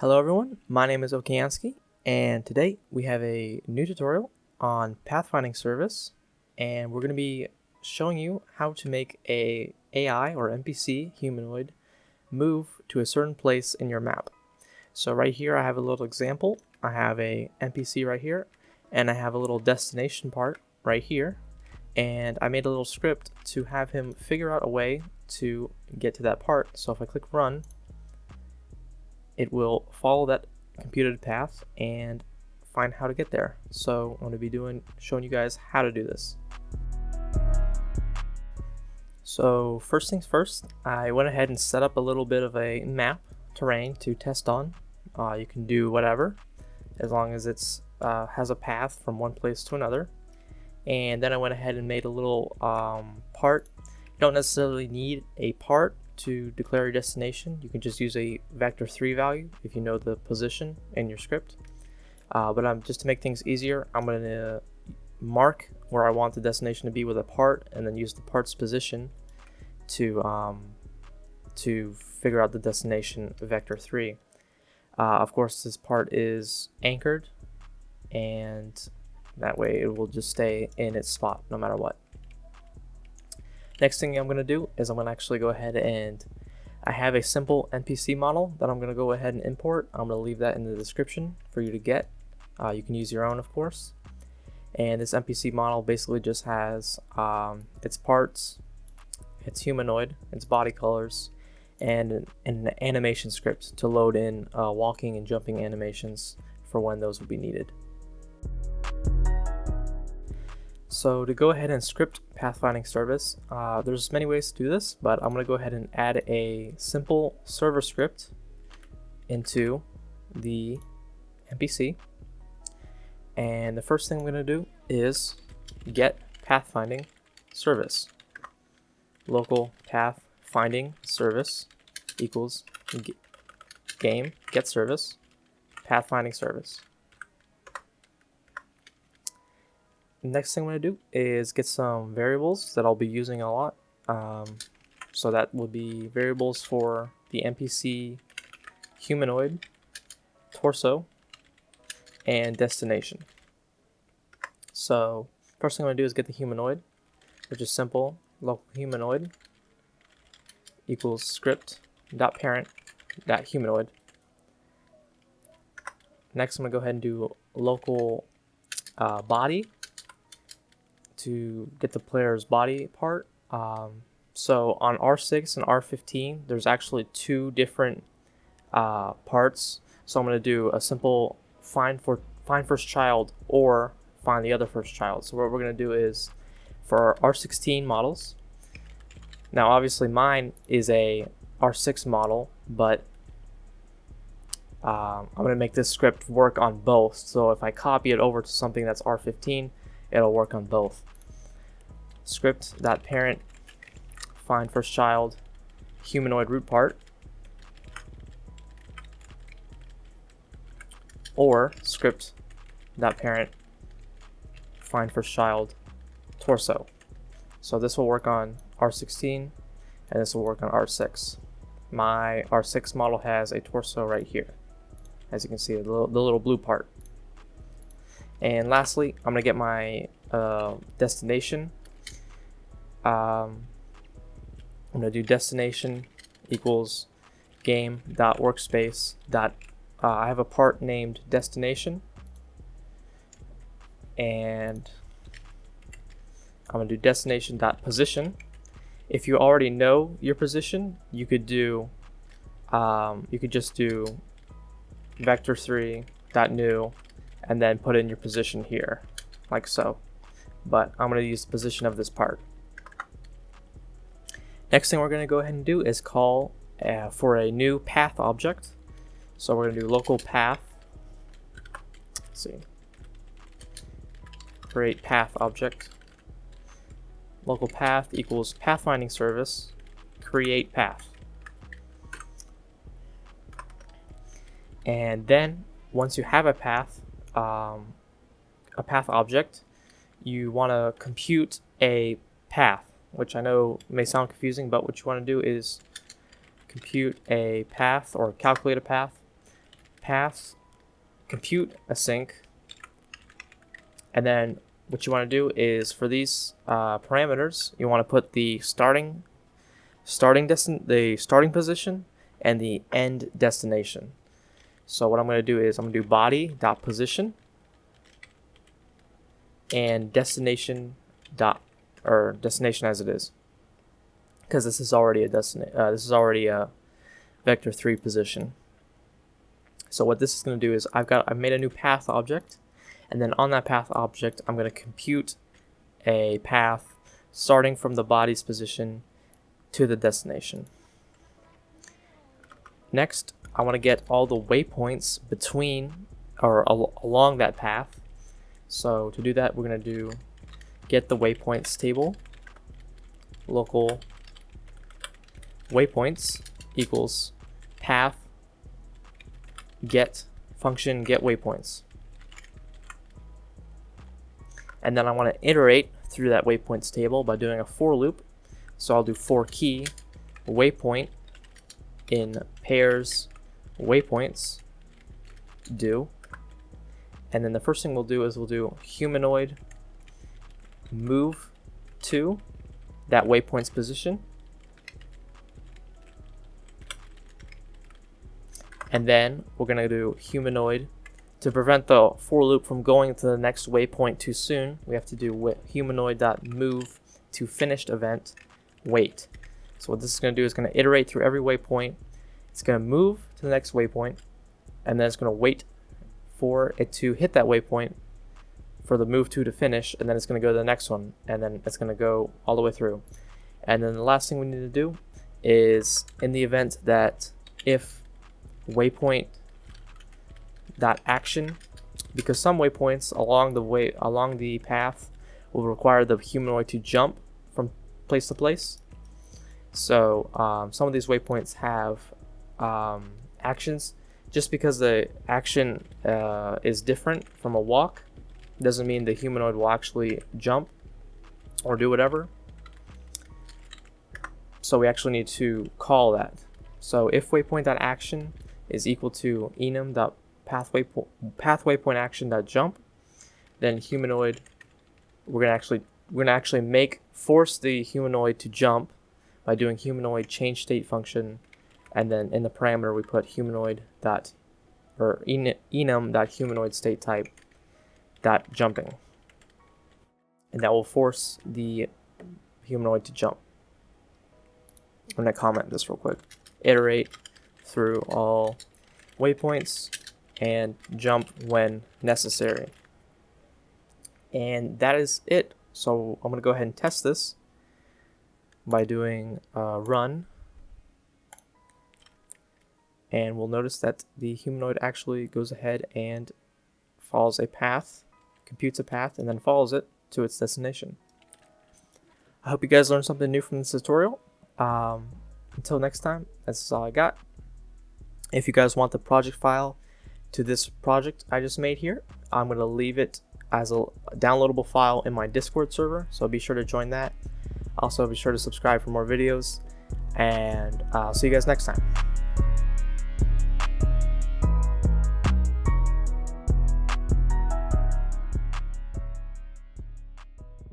Hello everyone, my name is Okeanskiy, and today we have a new tutorial on PathFinding Service, and we're going to be showing you how to make a AI or NPC humanoid move to a certain place in your map. So right here I have a little example. I have a NPC right here, and I have a little destination part right here, and I made a little script to have him figure out a way to get to that part. So if I click run, it will follow that computed path and find how to get there. So I'm going to be showing you guys how to do this. So first things first, I went ahead and set up a little bit of a map terrain to test on. You can do whatever as long as it's has a path from one place to another. And then I went ahead and made a little part. You don't necessarily need a part to declare your destination. You can just use a vector3 value if you know the position in your script. But just to make things easier, I'm going to mark where I want the destination to be with a part, and then use the part's position to figure out the destination vector3. Of course, this part is anchored, and that way it will just stay in its spot no matter what. Next thing I'm going to do is I'm going to actually go ahead and I have a simple NPC model that I'm going to go ahead and import. I'm going to leave that in the description for you to get. You can use your own, of course. And this NPC model basically just has its parts, its humanoid, its body colors, and an animation script to load in walking and jumping animations for when those would be needed. So to go ahead and script PathFinding Service, there's many ways to do this, but I'm going to go ahead and add a simple server script into the NPC. And the first thing I'm going to do is get PathFinding Service. Local PathFinding Service equals game get service PathFinding Service. Next thing I'm going to do is get some variables that I'll be using a lot. So that will be variables for the NPC humanoid, torso, and destination. So first thing I'm going to do is get the humanoid, which is simple. Local humanoid equals script.parent.humanoid. Next I'm going to go ahead and do local body to get the player's body part. So on R6 and R15, there's actually two different parts. So I'm going to do a simple find first child or find the other first child. So what we're going to do is for our R16 models. Now obviously mine is a R6 model, but I'm going to make this script work on both. So if I copy it over to something that's R15, it'll work on both. Script.parent find first child humanoid root part, or script.parent find first child torso. So this will work on R16 and this will work on R6. My R6 model has a torso right here, as you can see, the little blue part. And lastly, I'm going to get my destination. I'm going to do destination equals game.workspace. I have a part named destination, and I'm going to do destination.position. If you already know your position, you could do you could just do vector3.new and then put in your position here, like so. But I'm going to use the position of this part. Next thing we're going to go ahead and do is call for a new path object. So we're going to do local path. Let's see. Create path object. Local path equals PathFinding Service create path. And then once you have a path object, you want to compute a path, which I know may sound confusing, but what you want to do is compute a path or calculate a path path compute async, and then what you want to do is for these parameters, you want to put the starting position and the end destination. So what I'm going to do is I'm going to do body.position and destination destination as it is, because this is already a vector 3 position. So what this is going to do is I've made a new path object, and then on that path object I'm going to compute a path starting from the body's position to the destination. Next, I want to get all the waypoints between or along that path. So to do that, we're going to do get the waypoints table, local waypoints equals path get function get waypoints. And then I want to iterate through that waypoints table by doing a for loop. So I'll do for key waypoint in pairs waypoints do, and then the first thing we'll do is we'll do humanoid move to that waypoint's position, and then we're going to do humanoid to prevent the for loop from going to the next waypoint too soon. We have to do humanoid.move to finished event wait. So what this is going to do is going to iterate through every waypoint. It's going to move to the next waypoint, and then it's going to wait for it to hit that waypoint for the move to finish, and then it's going to go to the next one, and then it's going to go all the way through. And then the last thing we need to do is, in the event that if waypoint dot action, because some waypoints along the path will require the humanoid to jump from place to place. So some of these waypoints have actions. Just because the action is different from a walk doesn't mean the humanoid will actually jump or do whatever. So we actually need to call that. So if waypoint.action is equal to enum.pathwaypoint.action.jump, then humanoid, we're gonna actually force the humanoid to jump by doing humanoid change state function, and then in the parameter we put enum.humanoid state type dot jumping, and that will force the humanoid to jump. I'm going to comment this real quick. Iterate through all waypoints and jump when necessary. And that is it. So I'm going to go ahead and test this by doing run. And we'll notice that the humanoid actually goes ahead and follows a path, computes a path, and then follows it to its destination. I hope you guys learned something new from this tutorial. Until next time, that's all I got. If you guys want the project file to this project I just made here, I'm going to leave it as a downloadable file in my Discord server, so be sure to join that. Also, be sure to subscribe for more videos, and I'll see you guys next time.